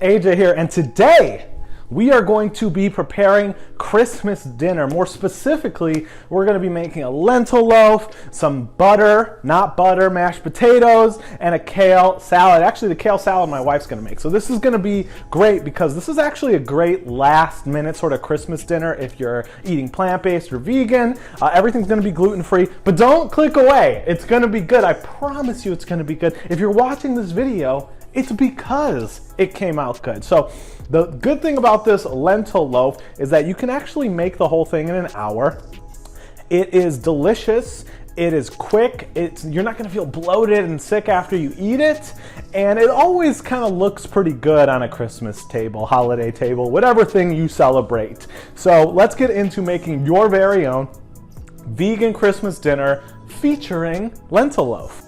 AJ here, and today we are going to be preparing Christmas dinner. More specifically, we're going to be making a lentil loaf, some butter, not butter, mashed potatoes, and a kale salad. Actually, the kale salad my wife's going to make. So this is going to be great because this is actually a great last minute sort of Christmas dinner if you're eating plant-based or vegan. Everything's going to be gluten-free, but don't click away. It's going to be good. I promise you it's going to be good. If you're watching this video, it's because it came out good. So the good thing about this lentil loaf is that you can actually make the whole thing in an hour. It is delicious. It is quick. You're not gonna feel bloated and sick after you eat it. And it always kind of looks pretty good on a Christmas table, holiday table, whatever thing you celebrate. So let's get into making your very own vegan Christmas dinner featuring lentil loaf.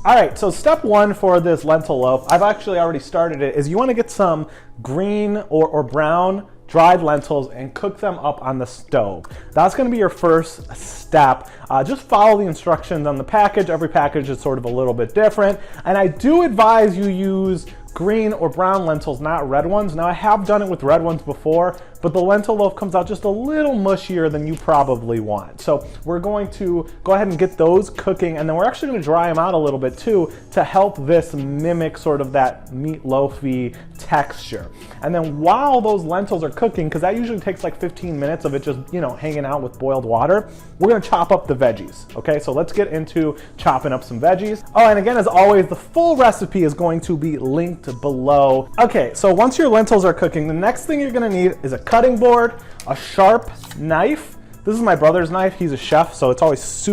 All right, so step one for this lentil loaf, I've actually already started it, is you want to get some green or brown dried lentils and cook them up on the stove. That's going to be your first step. Just follow the instructions on the package. Every package is sort of a little bit different. And I do advise you use green or brown lentils, not red ones. Now I have done it with red ones before, but the lentil loaf comes out just a little mushier than you probably want. So we're going to go ahead and get those cooking, and then we're actually going to dry them out a little bit too to help this mimic sort of that meatloafy texture. And then while those lentils are cooking, because that usually takes like 15 minutes of it just, hanging out with boiled water, we're going to chop up the veggies. Okay, so let's get into chopping up some veggies. Oh, and again, as always, the full recipe is going to be linked below. Okay, so once your lentils are cooking, the next thing you're going to need is a cutting board, a sharp knife. This is my brother's knife. He's a chef, so it's always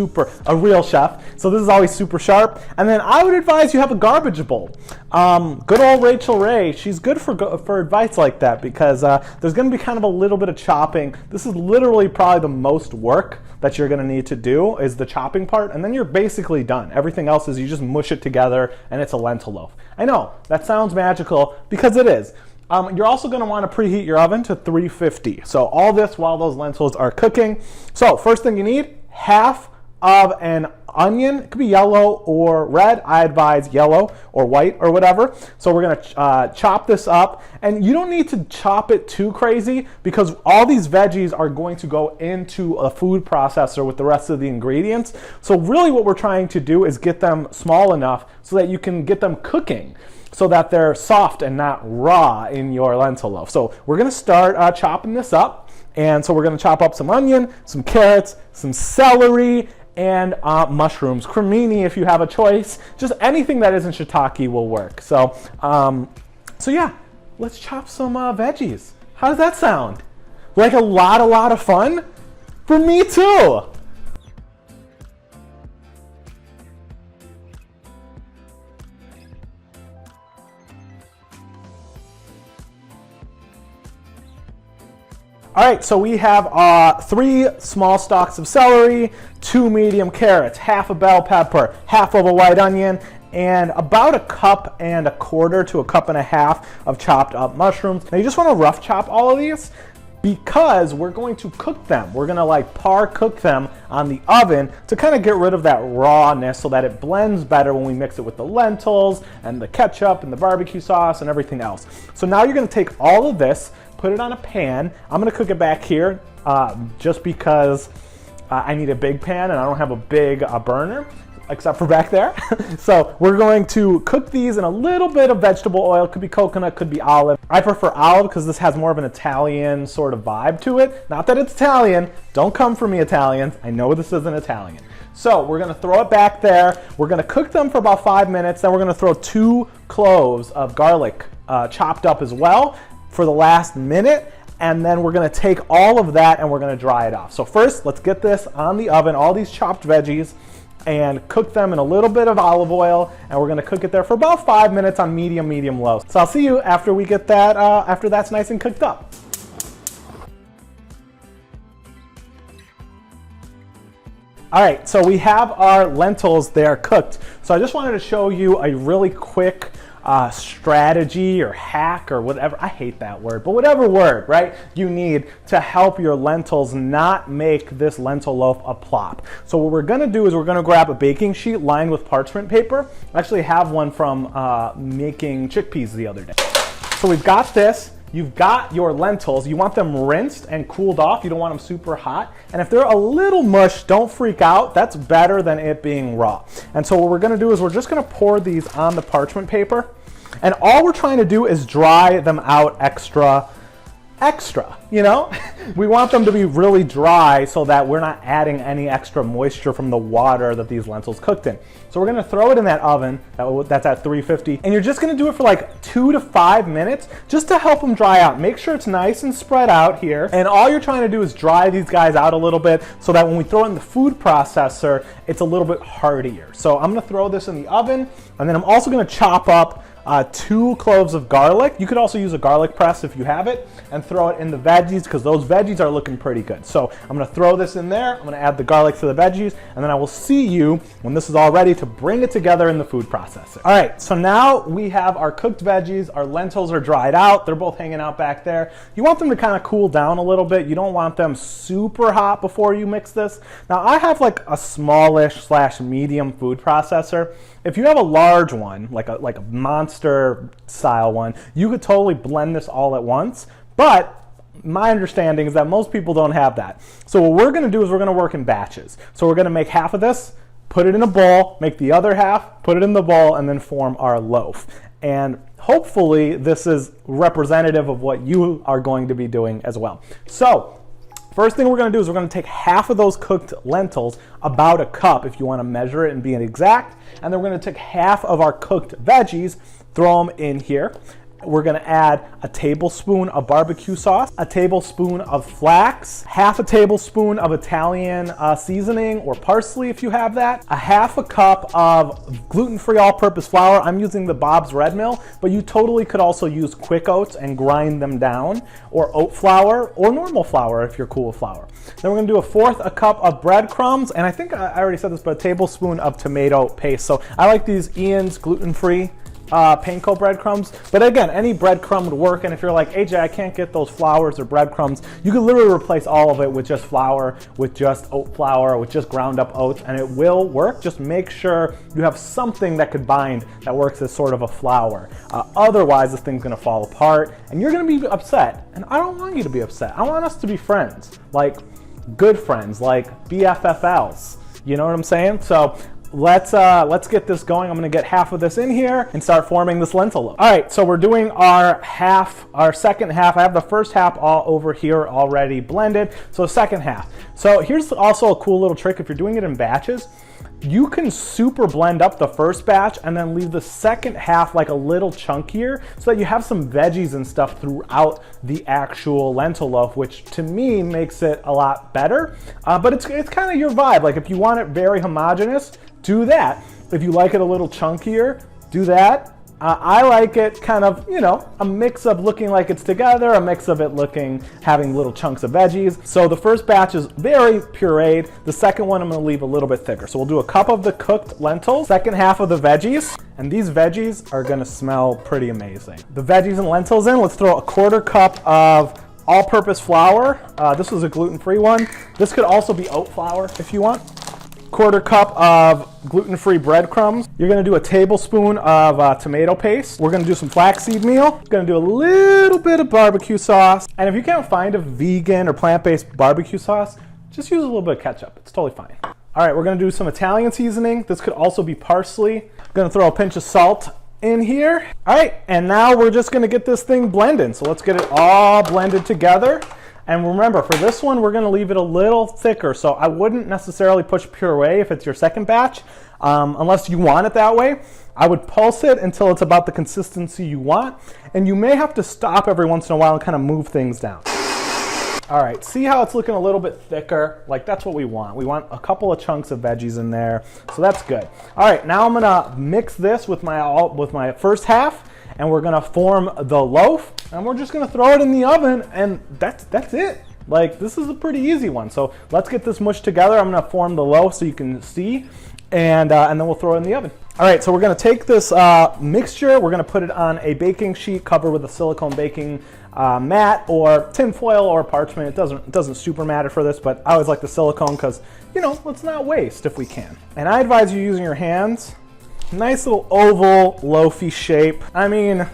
a real chef. So this is always super sharp. And then I would advise you have a garbage bowl. Good old Rachel Ray, she's good for advice like that because there's gonna be kind of a little bit of chopping. This is literally probably the most work that you're gonna need to do is the chopping part, and then you're basically done. Everything else is you just mush it together and it's a lentil loaf. I know, that sounds magical because it is. You're also going to want to preheat your oven to 350. So all this while those lentils are cooking. So first thing you need, half of an onion. It could be yellow or red. I advise yellow or white or whatever. So we're going to chop this up. And you don't need to chop it too crazy because all these veggies are going to go into a food processor with the rest of the ingredients. So really what we're trying to do is get them small enough so that you can get them cooking, so that they're soft and not raw in your lentil loaf. So we're gonna start chopping this up. And so we're gonna chop up some onion, some carrots, some celery, and mushrooms. Cremini if you have a choice. Just anything that isn't shiitake will work. So yeah, let's chop some veggies. How does that sound? Like a lot of fun? For me too. All right, so we have 3 small stalks of celery, 2 medium carrots, half a bell pepper, half of a white onion, and about 1.25 cups to 1.5 cups of chopped up mushrooms. Now you just want to rough chop all of these because we're going to cook them. We're gonna par cook them on the oven to kind of get rid of that rawness so that it blends better when we mix it with the lentils and the ketchup and the barbecue sauce and everything else. So now you're gonna take all of this, put it on a pan. I'm gonna cook it back here just because I need a big pan and I don't have a big burner, except for back there. So we're going to cook these in a little bit of vegetable oil. Could be coconut, could be olive. I prefer olive because this has more of an Italian sort of vibe to it. Not that it's Italian. Don't come for me, Italians. I know this isn't Italian. So we're gonna throw it back there. We're gonna cook them for about 5 minutes. Then we're gonna throw 2 cloves of garlic chopped up as well for the last minute, and then we're gonna take all of that and we're gonna dry it off. So first, let's get this on the oven, all these chopped veggies, and cook them in a little bit of olive oil, and we're gonna cook it there for about 5 minutes on medium low. So I'll see you after we get that, after that's nice and cooked up. All right, so we have our lentils there cooked. So I just wanted to show you a really quick strategy or hack or whatever, I hate that word, but whatever word, right, you need to help your lentils not make this lentil loaf a plop. So what we're gonna do is we're gonna grab a baking sheet lined with parchment paper. I actually have one from making chickpeas the other day. So we've got this. You've got your lentils. You want them rinsed and cooled off. You don't want them super hot. And if they're a little mush, don't freak out. That's better than it being raw. And so what we're gonna do is we're just gonna pour these on the parchment paper. And all we're trying to do is dry them out extra, you know? We want them to be really dry so that we're not adding any extra moisture from the water that these lentils cooked in. So we're gonna throw it in that oven, that's at 350, and you're just gonna do it for like 2 to 5 minutes just to help them dry out. Make sure it's nice and spread out here. And all you're trying to do is dry these guys out a little bit so that when we throw it in the food processor, it's a little bit heartier. So I'm gonna throw this in the oven, and then I'm also gonna chop up 2 cloves of garlic. You could also use a garlic press if you have it, and throw it in the veggies because those veggies are looking pretty good. So I'm gonna throw this in there, I'm gonna add the garlic to the veggies, and then I will see you when this is all ready to bring it together in the food processor. All right, so now we have our cooked veggies, our lentils are dried out, they're both hanging out back there. You want them to kind of cool down a little bit. You don't want them super hot before you mix this. Now I have like a smallish / medium food processor. If you have a large one, like a monster style one, you could totally blend this all at once, but my understanding is that most people don't have that. So what we're gonna do is we're gonna work in batches. So we're gonna make half of this, put it in a bowl, make the other half, put it in the bowl, and then form our loaf. And hopefully this is representative of what you are going to be doing as well. So first thing we're gonna do is we're gonna take half of those cooked lentils, about a cup if you wanna measure it and be exact, and then we're gonna take half of our cooked veggies, throw them in here. We're gonna add a tablespoon of barbecue sauce, a tablespoon of flax, half a tablespoon of Italian seasoning or parsley if you have that, a half a cup of gluten-free all-purpose flour. I'm using the Bob's Red Mill, but you totally could also use quick oats and grind them down, or oat flour, or normal flour if you're cool with flour. Then we're gonna do a cup of breadcrumbs, and I think I already said this, but a tablespoon of tomato paste. So I like these Ian's gluten-free panko breadcrumbs, but again, any breadcrumb would work. And if you're like, AJ, I can't get those flours or breadcrumbs, you can literally replace all of it with just flour, with just oat flour, with just ground up oats, and it will work. Just make sure you have something that could bind that works as sort of a flour. Otherwise, this thing's gonna fall apart and you're gonna be upset. And I don't want you to be upset. I want us to be friends, like good friends, like BFFLs. You know what I'm saying? So let's get this going. I'm gonna get half of this in here and start forming this lentil loaf. All right, so we're doing our second half. I have the first half all over here already blended, so second half. So here's also a cool little trick. If you're doing it in batches, you can super blend up the first batch and then leave the second half like a little chunkier so that you have some veggies and stuff throughout the actual lentil loaf, which to me makes it a lot better. But it's kind of your vibe. Like if you want it very homogeneous, do that. If you like it a little chunkier, do that. I like it kind of, you know, a mix of looking like it's together, a mix of it having little chunks of veggies. So the first batch is very pureed. The second one I'm gonna leave a little bit thicker. So we'll do a cup of the cooked lentils, second half of the veggies, and these veggies are gonna smell pretty amazing. The veggies and lentils in, let's throw a 1/4 cup of all-purpose flour. This was a gluten-free one. This could also be oat flour if you want. 1/4 cup of gluten-free breadcrumbs. You're gonna do a tablespoon of tomato paste. We're gonna do some flaxseed meal. We're gonna do a little bit of barbecue sauce. And if you can't find a vegan or plant-based barbecue sauce, just use a little bit of ketchup. It's totally fine. All right, we're gonna do some Italian seasoning. This could also be parsley. Gonna throw a pinch of salt in here. All right, and now we're just gonna get this thing blended. So let's get it all blended together. And remember, for this one, we're gonna leave it a little thicker. So I wouldn't necessarily push puree if it's your second batch, unless you want it that way. I would pulse it until it's about the consistency you want. And you may have to stop every once in a while and kind of move things down. All right, see how it's looking a little bit thicker? Like that's what we want. We want a couple of chunks of veggies in there. So that's good. All right, now I'm gonna mix this with my first half, and we're gonna form the loaf, and we're just gonna throw it in the oven, and that's it. Like, this is a pretty easy one. So let's get this mushed together. I'm gonna form the loaf so you can see. and then we'll throw it in the oven. All right, so we're gonna take this mixture, we're gonna put it on a baking sheet covered with a silicone baking mat or tin foil or parchment. It doesn't super matter for this, but I always like the silicone because, you know, let's not waste if we can. And I advise you using your hands. Nice little oval, loafy shape. I mean,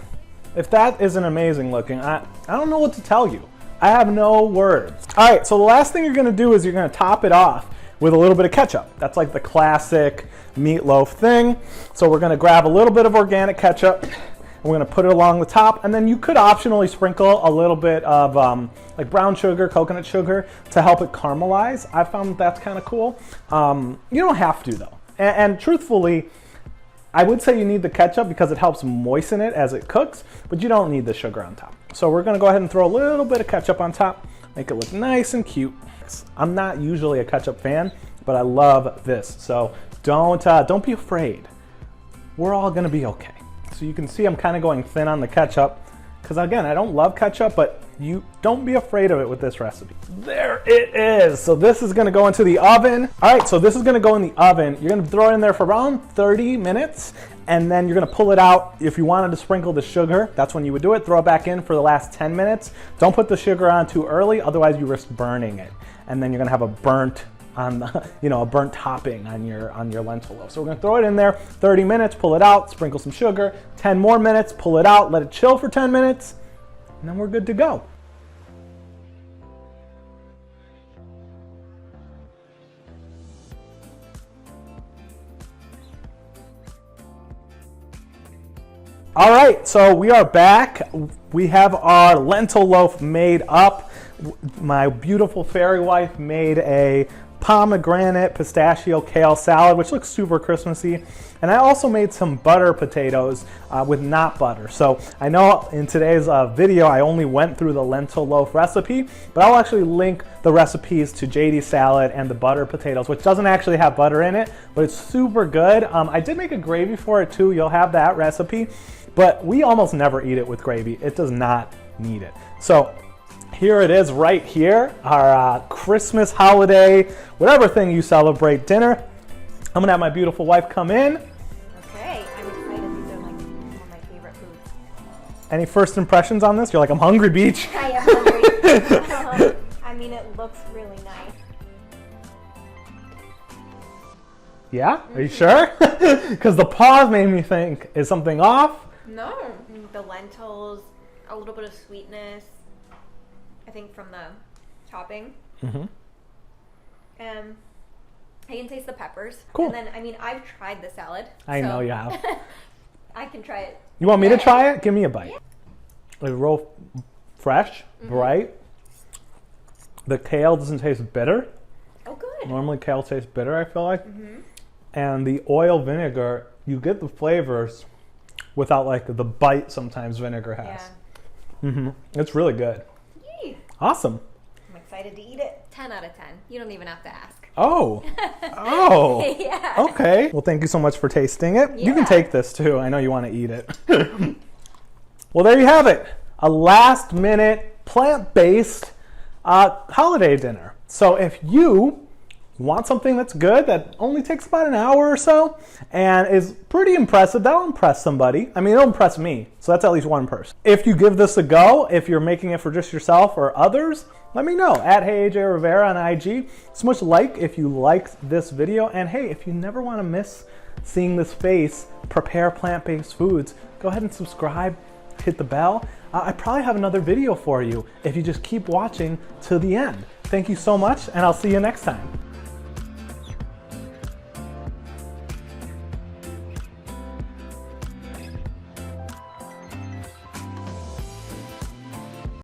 if that isn't amazing looking, I don't know what to tell you. I have no words. All right, so the last thing you're gonna do is you're gonna top it off with a little bit of ketchup. That's like the classic meatloaf thing. So we're gonna grab a little bit of organic ketchup, and we're gonna put it along the top, and then you could optionally sprinkle a little bit of like brown sugar, coconut sugar, to help it caramelize. I found that's kind of cool. You don't have to though. And truthfully, I would say you need the ketchup because it helps moisten it as it cooks, but you don't need the sugar on top. So we're gonna go ahead and throw a little bit of ketchup on top, make it look nice and cute. I'm not usually a ketchup fan, but I love this. So don't be afraid. We're all gonna be okay. So you can see I'm kind of going thin on the ketchup because again, I don't love ketchup, but you don't be afraid of it with this recipe. There it is. So this is gonna go into the oven. All right, so this is gonna go in the oven. You're gonna throw it in there for around 30 minutes, and then you're gonna pull it out. If you wanted to sprinkle the sugar, that's when you would do it. Throw it back in for the last 10 minutes. Don't put the sugar on too early, otherwise you risk burning it. And then you're gonna have a burnt a burnt topping on your lentil loaf. So we're gonna throw it in there, 30 minutes, pull it out, sprinkle some sugar, 10 more minutes, pull it out, let it chill for 10 minutes, and then we're good to go. All right, so we are back. We have our lentil loaf made up. My beautiful fairy wife made a pomegranate pistachio kale salad, which looks super Christmassy. And I also made some butter potatoes with not butter. So I know in today's video, I only went through the lentil loaf recipe, but I'll actually link the recipes to JD's salad and the butter potatoes, which doesn't actually have butter in it, but it's super good. I did make a gravy for it too. You'll have that recipe, but we almost never eat it with gravy. It does not need it. So here it is right here, our Christmas holiday, whatever thing you celebrate, dinner. I'm gonna have my beautiful wife come in. Okay, I'm excited. These are like some of my favorite foods. Any first impressions on this? You're like, I'm hungry, Beach. I am hungry. I mean, it looks really nice. Yeah? Are you sure? Because the pause made me think, is something off? No. The lentils, a little bit of sweetness, I think from the topping. Mm-hmm. I can taste the peppers. Cool. And then, I mean, I've tried the salad. I know you have. I can try it. You want me to try it? Give me a bite. Yeah. It's real fresh, bright. The kale doesn't taste bitter. Oh, good. Normally kale tastes bitter, I feel like. And the oil vinegar, you get the flavors without like the bite sometimes vinegar has. Yeah. It's really good. Yay. Awesome. I'm excited to eat it. 10 out of 10. You don't even have to ask. Oh. Oh. Yeah. Okay. Well, thank you so much for tasting it. You can Yeah. take this too. I know you want to eat it. Well, there you have it. A last minute plant-based holiday dinner. So if you want something that's good, that only takes about an hour or so, and is pretty impressive, that'll impress somebody. I mean, it'll impress me. So that's at least one person. If you give this a go, if you're making it for just yourself or others, let me know at HeyAJ Rivera on IG. Smush like if you liked this video. And hey, if you never want to miss seeing this face prepare plant-based foods, go ahead and subscribe, hit the bell. I probably have another video for you if you just keep watching to the end. Thank you so much, and I'll see you next time.